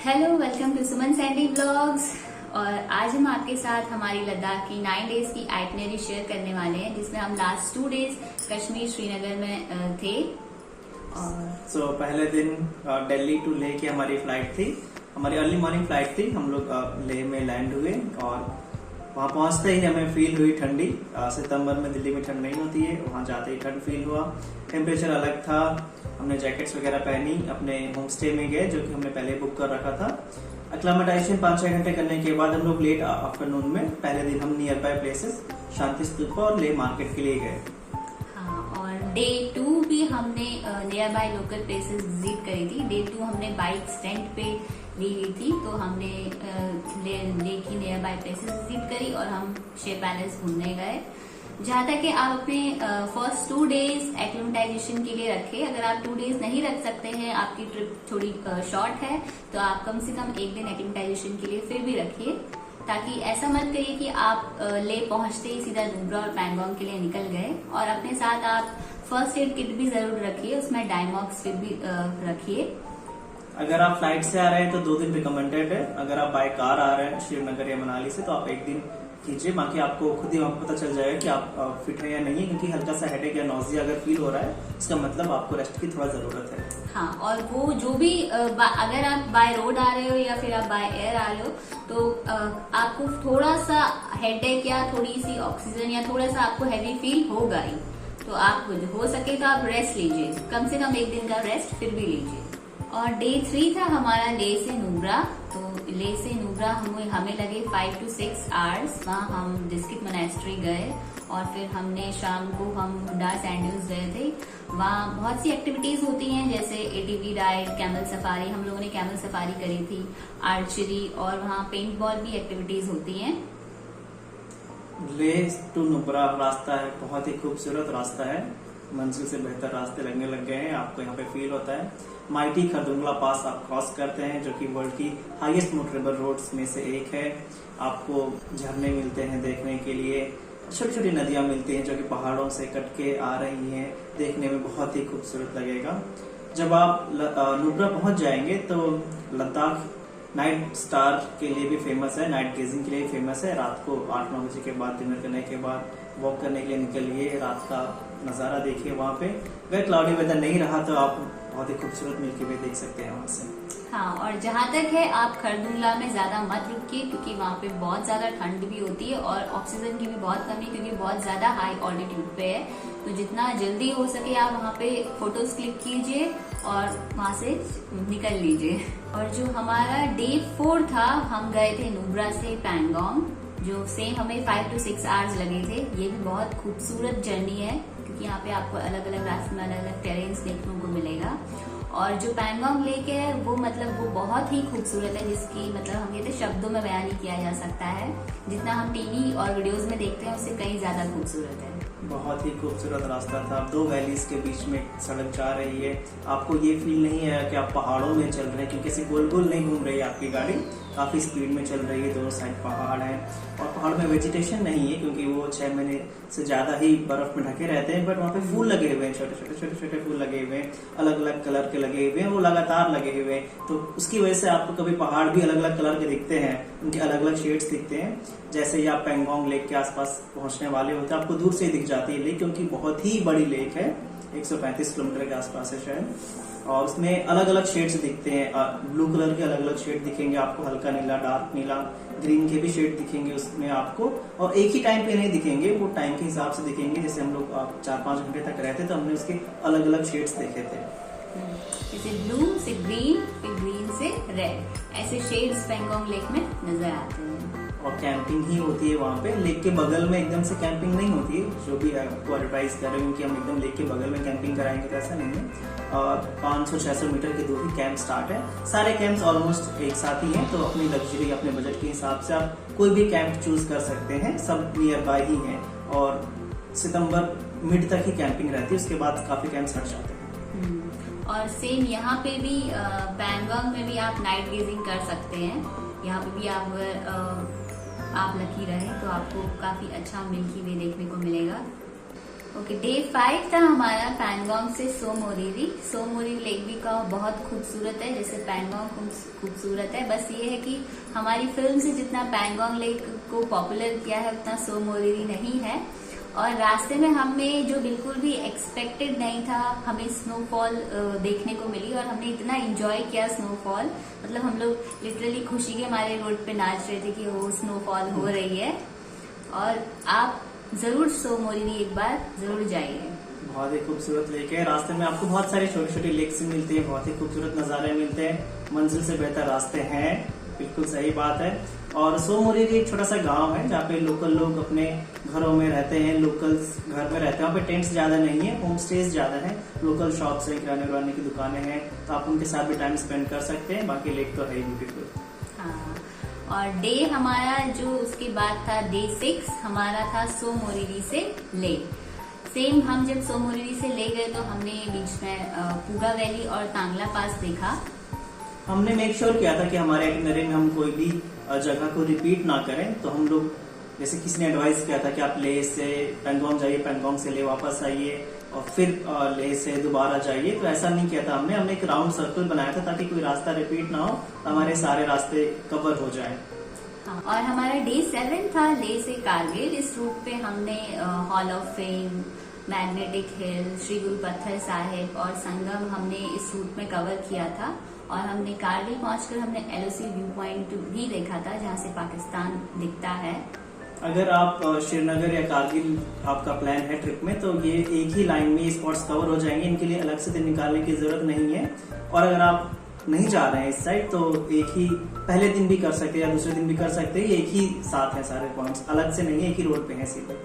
Hello, welcome to Suman Sandy blogs. और आज हम आपके साथ हमारी लद्दाख की 9 डेज की आइटनरी शेयर करने वाले हैं, जिसमें हम लास्ट 2 डेज कश्मीर श्रीनगर में थे। और पहले दिन दिल्ली टू लेह की हमारी फ्लाइट थी। हमारी अर्ली मॉर्निंग फ्लाइट थी। हम लोग लेह में लैंड हुए और वहां पहुंचते ही हमें फील हुई ठंडी। सितंबर में दिल्ली में ठंड नहीं होती है, वहां जाते ही ठंड फील हुआ। टेम्परेचर अलग था। हमने जैकेट्स वगैरह पहनी। अपने होम स्टे में गए जो कि हमने पहले बुक कर रखा था। एक्लामेटाइजेशन 5-6 घंटे करने के बाद हम लोग लेट आफ्टरनून में पहले दिन हम नियर बाय प्लेसेस शांति स्तूप और लेह मार्केट के लिए गए। हाँ, और डे 2 भी हमने near by local places visit करी थी। डे 2 हमने बाइक रेंट पे ली हुई थी, तो हमने लेह की नियर बाय प्लेसेस विजिट करी और हम शे पैलेस घूमने गए। जहाँ तक कि आप अपने फर्स्ट 2 डेज एक्लिमेटाइजेशन के लिए रखे। अगर आप 2 डेज नहीं रख सकते हैं, आपकी ट्रिप थोड़ी शॉर्ट है, तो आप कम से कम 1 दिन एक्लिमेटाइजेशन के लिए फिर भी रखिए, ताकि ऐसा मत करिए कि आप ले पहुंचते ही सीधा नुब्रा और पैंगोंग के लिए निकल गए। और अपने साथ आप फर्स्ट एड किट भी जरूर रखिए, उसमें डायमॉक्स फिर भी रखिए। अगर आप फ्लाइट से आ रहे हैं तो 2 दिन रिकमेंडेड है। अगर आप बाय कार आ रहे हैं श्रीनगर या मनाली से, तो आप 1 दिन कीजिए। बाकी आपको खुद ही वहाँ पता चल जाएगा कि आप फिट है या नहीं, क्योंकि हल्का सा हेडेक या नॉजिया अगर फील हो रहा है, इसका मतलब आपको रेस्ट की थोड़ा जरूरत है। हाँ, और वो जो भी अगर आप बाय रोड आ रहे हो या फिर आप बाय एयर आ रहे हो, तो आपको थोड़ा सा हेडेक या थोड़ी सी ऑक्सीजन या थोड़ा सा आपको हैवी फील होगा ही। तो आप हो सके तो आप रेस्ट लीजिए, कम से कम 1 दिन का रेस्ट फिर भी लीजिए। और डे 3 था हमारा लेह से नुब्रा। तो लेह से नुब्रा हमें लगे 5 to 6 आवर्स। वहाँ हम डिस्ट्रिक्ट मोनेस्ट्री गए और फिर हमने शाम को हम डा सैंड गए थे। वहाँ बहुत सी एक्टिविटीज होती हैं, जैसे ATV राइड, कैमल सफारी। हम लोगों ने कैमल सफारी करी थी, आर्चरी, और वहाँ पेंट बॉल भी एक्टिविटीज होती हैं। लेह टू नुब्रा रास्ता है, बहुत ही खूबसूरत रास्ता है। मंजिल से बेहतर रास्ते लगने लग गए हैं, आपको यहाँ पे फील होता है। माइटी खरदुंगला पास आप क्रॉस करते हैं, जो कि वर्ल्ड की हाईएस्ट मोटरेबल रोड्स में से एक है। आपको झरने मिलते हैं देखने के लिए, छोटी छोटी नदियां मिलती हैं जो कि पहाड़ों से कट के आ रही हैं। देखने में बहुत ही खूबसूरत लगेगा। जब आप नुब्रा पहुंच जाएंगे तो लद्दाख नाइट स्टार के लिए भी फेमस है, नाइट गेजिंग के लिए फेमस है। रात को 8-9 बजे के बाद, डिनर करने के बाद वॉक करने के लिए निकलिए, रात का नजारा देखिए वहाँ पे। अगर क्लाउडी वेदर नहीं रहा तो आप बहुत ही खूबसूरत मिल्की वे देख सकते हैं वहाँ से। हाँ, और जहाँ तक है आप खरदुंगला में ज्यादा मत रुकिए, क्योंकि वहाँ पे बहुत ज्यादा ठंड भी होती है और ऑक्सीजन की भी बहुत कमी, क्योंकि बहुत ज्यादा हाई ऑल्टीट्यूड पे है। तो जितना जल्दी हो सके आप वहाँ पे फोटोज क्लिक कीजिए और वहाँ से निकल लीजिए। और जो हमारा डे 4 था, हम गए थे नुब्रा से पैंगोंग, जो सेम हमें 5 to 6 आवर्स लगे थे। ये भी बहुत खूबसूरत जर्नी है, क्योंकि यहाँ पे आपको अलग अलग रास्ते में अलग अलग टेरेन्स देखने को मिलेगा। और जो पैंगोंग लेक है वो बहुत ही खूबसूरत है, जिसकी हम कहते शब्दों में बयान नहीं किया जा सकता है। जितना हम टीवी और वीडियोस में देखते हैं उससे कहीं ज्यादा खूबसूरत है। बहुत ही खूबसूरत रास्ता था। 2 वैलीज के बीच में सड़क जा रही है। आपको ये फील नहीं है कि आप पहाड़ों में चल रहे हैं, क्योंकि ऐसे गोल गोल नहीं घूम रही है आपकी गाड़ी, काफी स्पीड में चल रही है। दोनों साइड पहाड़ है और पहाड़ में वेजिटेशन नहीं है, क्योंकि वो 6 महीने से ज्यादा ही बर्फ में ढके रहते हैं। बट वहाँ पे फूल लगे हुए हैं, छोटे छोटे फूल लगे हुए हैं, अलग अलग कलर के लगे हुए हैं, वो लगातार लगे हुए हैं। तो उसकी वजह से आपको कभी पहाड़ भी अलग अलग कलर के दिखते हैं, उनके अलग अलग शेड्स दिखते हैं। जैसे ही आप पैंगोंग लेक के आसपास पहुंचने वाले होते हैं, आपको दूर से ही दिख जाती है लेक, क्योंकि बहुत ही बड़ी लेक है। 135 किलोमीटर के आसपास है शायद। और उसमें अलग अलग शेड्स दिखते हैं। ब्लू कलर के अलग अलग शेड दिखेंगे आपको, हल्का नीला, डार्क नीला, ग्रीन के भी शेड दिखेंगे उसमें आपको। और एक ही टाइम पे नहीं दिखेंगे, वो टाइम के हिसाब से दिखेंगे। जैसे हम लोग 4-5 घंटे तक रहते तो हमने उसके अलग अलग शेड्स देखे थे। जैसे ब्लू से ग्रीन, फिर ग्रीन से रेड, ऐसे शेड्स पैंगोंग लेक में नजर आते हैं। और कैंपिंग ही होती है वहाँ पे। लेक के बगल में एकदम से कैंपिंग नहीं होती है, जो भी आपको एडवाइस कर रहे हैं कि हम एकदम लेक के बगल में कैंपिंग कराएंगे, तो ऐसा नहीं है। और 500-600 मीटर की दूरी कैंप स्टार्ट है। सारे कैंप्स ऑलमोस्ट एक साथ ही हैं, तो अपनी लग्जरी, अपने बजट के हिसाब से आप कोई भी कैंप चूज कर सकते हैं। सब नियर बाय ही हैं और सितंबर मिड तक ही कैंपिंग रहती है, उसके बाद काफी कैंप्स हट जाते हैं। और सेम यहाँ पे भी पैंगोंग में भी आप नाइट गेजिंग कर सकते हैं। यहाँ पे भी आप लकी रहे तो आपको काफी अच्छा मिल्की वे देखने को मिलेगा। ओके, डे 5 था हमारा पैंगोंग से सो मोरिरी। सो मोरिरी लेक भी का बहुत खूबसूरत है, जैसे पैंगोंग खूबसूरत है। बस ये है कि हमारी फिल्म से जितना पैंगोंग लेक को पॉपुलर किया है उतना सो मोरिरी नहीं है। और रास्ते में हमें जो बिल्कुल भी एक्सपेक्टेड नहीं था, हमें स्नोफॉल देखने को मिली और हमने इतना एंजॉय किया स्नोफॉल। मतलब हम लोग लिटरली खुशी के मारे रोड पे नाच रहे थे कि वो स्नोफॉल हो रही है। और आप जरूर सो मोरिरी एक बार जरूर जाइए। बहुत ही खूबसूरत लेक है। रास्ते में आपको बहुत सारे छोटे छोटे लेक्स मिलते हैं, बहुत ही खूबसूरत नजारे मिलते हैं। मंजिल से बेहतर रास्ते हैं, बिल्कुल सही बात है। और सो मोरिरी एक छोटा सा गांव है जहाँ पे लोकल लोग अपने घरों में रहते हैं, लोकल्स घर में रहते हैं। वहाँ पे टेंट्स ज्यादा नहीं है, होम स्टेज ज्यादा है, लोकल शॉप्स है, किराने विराने की दुकानें हैं, तो आप उनके साथ भी टाइम स्पेंड कर सकते हैं। बाकी लेक तो है ही ब्यूटीफुल। हाँ, और डे हमारा जो उसके बाद था डे 6 हमारा था सो मोरिरी से ले। सेम हम जब सो मोरिरी से ले गए तो हमने बीच में पूगा वैली और तांगला पास देखा। हमने मेक श्योर किया था कि हमारे आइटिनरी में हम कोई भी जगह को रिपीट ना करें। तो हम लोग, जैसे किसी ने एडवाइस किया था कि आप लेह से पैंगोंग जाइए, पैंगोंग से लेह वापस आइए और फिर लेह से दोबारा जाइए, तो ऐसा नहीं किया था हमने एक राउंड सर्कल बनाया था ताकि कोई रास्ता रिपीट ना हो, हमारे सारे रास्ते कवर हो जाएं। हाँ, और हमारा डे 7 था लेह से कारगिल। इस रूट पे हमने hall of fame, magnetic hill, Shri गुरु पत्थर साहिब और संगम हमने इस रूट में कवर किया था। और हमने कारगिल पहुंचकर हमने LOC व्यू पॉइंट भी देखा था जहां से पाकिस्तान दिखता है। अगर आप श्रीनगर या कारगिल आपका प्लान है ट्रिप में, तो ये एक ही लाइन में ये स्पॉट्स कवर हो जाएंगे, इनके लिए अलग से दिन निकालने की जरूरत नहीं है। और अगर आप नहीं जा रहे हैं इस साइड, तो एक ही पहले दिन भी कर सकते हैं या दूसरे दिन भी कर सकते हैं। एक ही साथ है, सारे पॉइंट्स अलग से नहीं है, एक ही रोड पे है सीधे।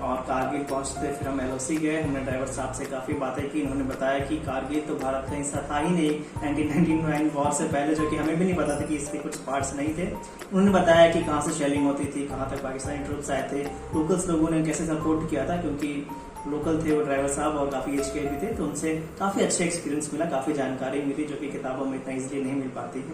और कारगिल पहुंचते फिर हम LOC गए। हमने ड्राइवर साहब से काफी बातें की। उन्होंने बताया कि कारगिल तो भारत का हिस्सा था ही नहीं 1999 वॉर से पहले, जो कि हमें भी नहीं पता था कि इसके कुछ पार्ट्स नहीं थे। उन्होंने बताया कि कहाँ से शेलिंग होती थी, कहाँ तक पाकिस्तानी ट्रूप्स आए थे, लोकल्स लोगों ने कैसे सपोर्ट किया था, क्योंकि लोकल थे वो ड्राइवर साहब और काफी एज के भी थे, तो उनसे काफी अच्छा एक्सपीरियंस मिला, काफी जानकारी मिली जो कि किताबों में इतना इजीली नहीं मिल पाती है।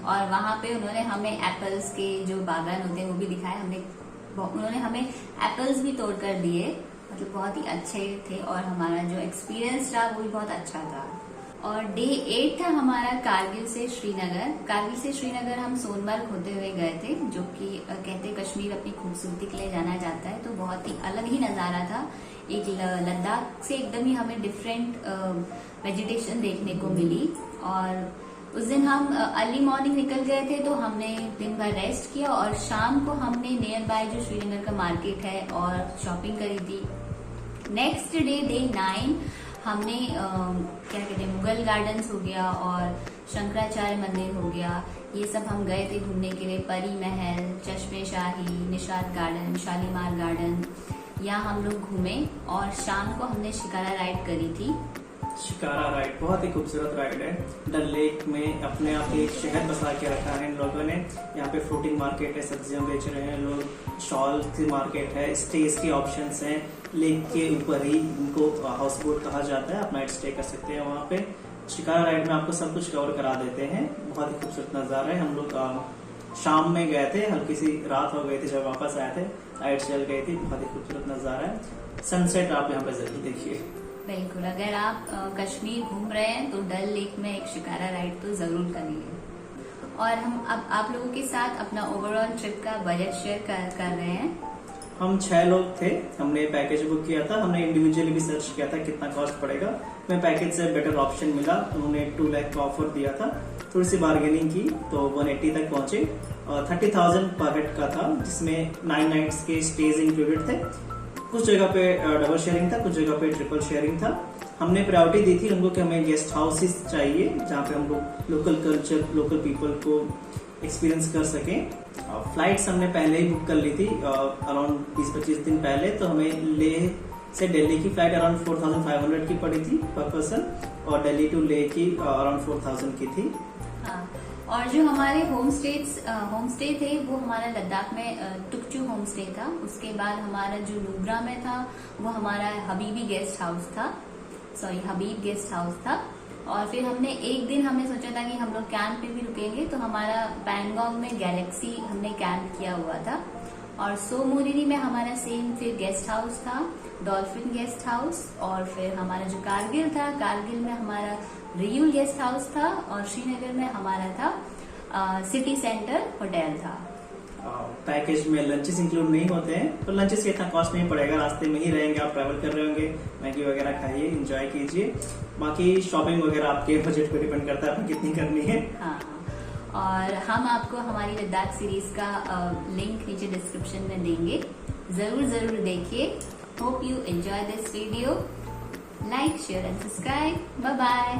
और वहाँ पे उन्होंने हमें एप्पल्स के जो बागान होते हैं वो भी दिखाए। उन्होंने हमें एप्पल्स भी तोड़ कर दिए, मतलब बहुत ही अच्छे थे। और हमारा जो एक्सपीरियंस रहा वो भी बहुत अच्छा था। और डे 8 था हमारा कारगिल से श्रीनगर। कारगिल से श्रीनगर हम सोनमर्ग होते हुए गए थे, जो कि कहते कश्मीर अपनी खूबसूरती के लिए जाना जाता है। तो बहुत ही अलग ही नजारा था। एक लद्दाख से एकदम ही हमें डिफरेंट वेजिटेशन देखने को मिली। और उस दिन हम अर्ली मॉर्निंग निकल गए थे, तो हमने दिन भर रेस्ट किया और शाम को हमने नियर बाय जो श्रीनगर का मार्केट है और शॉपिंग करी थी। नेक्स्ट डे 9 हमने क्या कहते हैं, मुगल गार्डन्स हो गया और शंकराचार्य मंदिर हो गया, ये सब हम गए थे घूमने के लिए। परी महल, चश्मे शाही, निशात गार्डन, शालीमार गार्डन, यहाँ हम लोग घूमे। और शाम को हमने शिकारा राइड करी थी। शिकारा राइड बहुत ही खूबसूरत राइड है। डल लेक में अपने आप एक शहर बसा के रखा है इन लोगों ने। यहाँ पे फ्रूटिंग मार्केट है, सब्जियां बेच रहे हैं लोग, शॉल की मार्केट है, स्टेज के ऑप्शंस हैं। लेक के ऊपर ही इनको हाउस बोट कहा जाता है, आप नाइट स्टे कर सकते हैं वहाँ पे। शिकारा राइड में आपको सब कुछ कवर करा देते हैं। बहुत ही खूबसूरत नजारा है। हम लोग शाम में गए थे, हल्की सी रात हो गई थी जब वापस आए थे, लाइट चल गई थी। बहुत ही खूबसूरत नजारा है। सनसेट आप यहाँ पे जरूर देखिए। बिल्कुल, अगर आप कश्मीर घूम रहे हैं तो डल लेक में एक शिकारा राइड तो जरूर करिए। और हम अब आप लोगों के साथ अपना ओवरऑल ट्रिप का बजट शेयर कर रहे हैं। हम 6 लोग थे। हमने पैकेज बुक किया था। हमने इंडिविजुअली भी सर्च किया था कितना कॉस्ट पड़ेगा। हमें पैकेज से बेटर ऑप्शन मिला। उन्होंने 2 लाख का ऑफर दिया था। थोड़ी सी बार्गेनिंग की तो 180 तक पहुंचे। 30,000 पर हेड का था, जिसमें 9 नाइट्स के स्टेज इंक्लूडेड थे। कुछ जगह पे डबल शेयरिंग था, कुछ जगह पे ट्रिपल शेयरिंग था। हमने प्रायोरिटी दी थी उनको कि हमें गेस्ट हाउसेस चाहिए जहाँ पे हम लोग लोकल कल्चर, लोकल पीपल को एक्सपीरियंस कर सकें। फ्लाइट्स हमने पहले ही बुक कर ली थी अराउंड 20-25 दिन पहले। तो हमें लेह से दिल्ली की फ्लाइट अराउंड 4,500 की पड़ी थी पर पर्सन, और दिल्ली टू लेह की अराउंड 4,000 की थी। हाँ, और जो हमारे होम स्टे थे वो हमारा लद्दाख में टुकचू होम स्टे था। उसके बाद हमारा जो नुब्रा में था वो हमारा हबीब गेस्ट हाउस था। और फिर हमने एक दिन हमने सोचा था कि हम लोग कैंप पे भी रुकेंगे, तो हमारा पैंगोंग में गैलेक्सी हमने कैंप किया हुआ था। और सो मोरिरी में हमारा सेम फिर गेस्ट हाउस था। डॉल्फिन गेस्ट हाउस, और फिर हमारा जो कारगिल था, कारगिल में हमारा रियूल गेस्ट हाउस था, और श्रीनगर में हमारा था सिटी सेंटर होटल था। पैकेज में लंचेस इंक्लूड नहीं होते हैं, तो लंचेस इतना कॉस्ट नहीं पड़ेगा, रास्ते में ही रहेंगे, आप ट्रैवल कर रहे होंगे, मैगी वगैरह खाइए, एंजॉय कीजिए। बाकी शॉपिंग वगैरह आपके बजट पे डिपेंड करता है आपको कितनी करनी है। हाँ, और हम आपको हमारी लद्दाख सीरीज का लिंक नीचे डिस्क्रिप्शन में देंगे, जरूर देखिए। Hope you enjoy this video, like share and subscribe. Bye bye.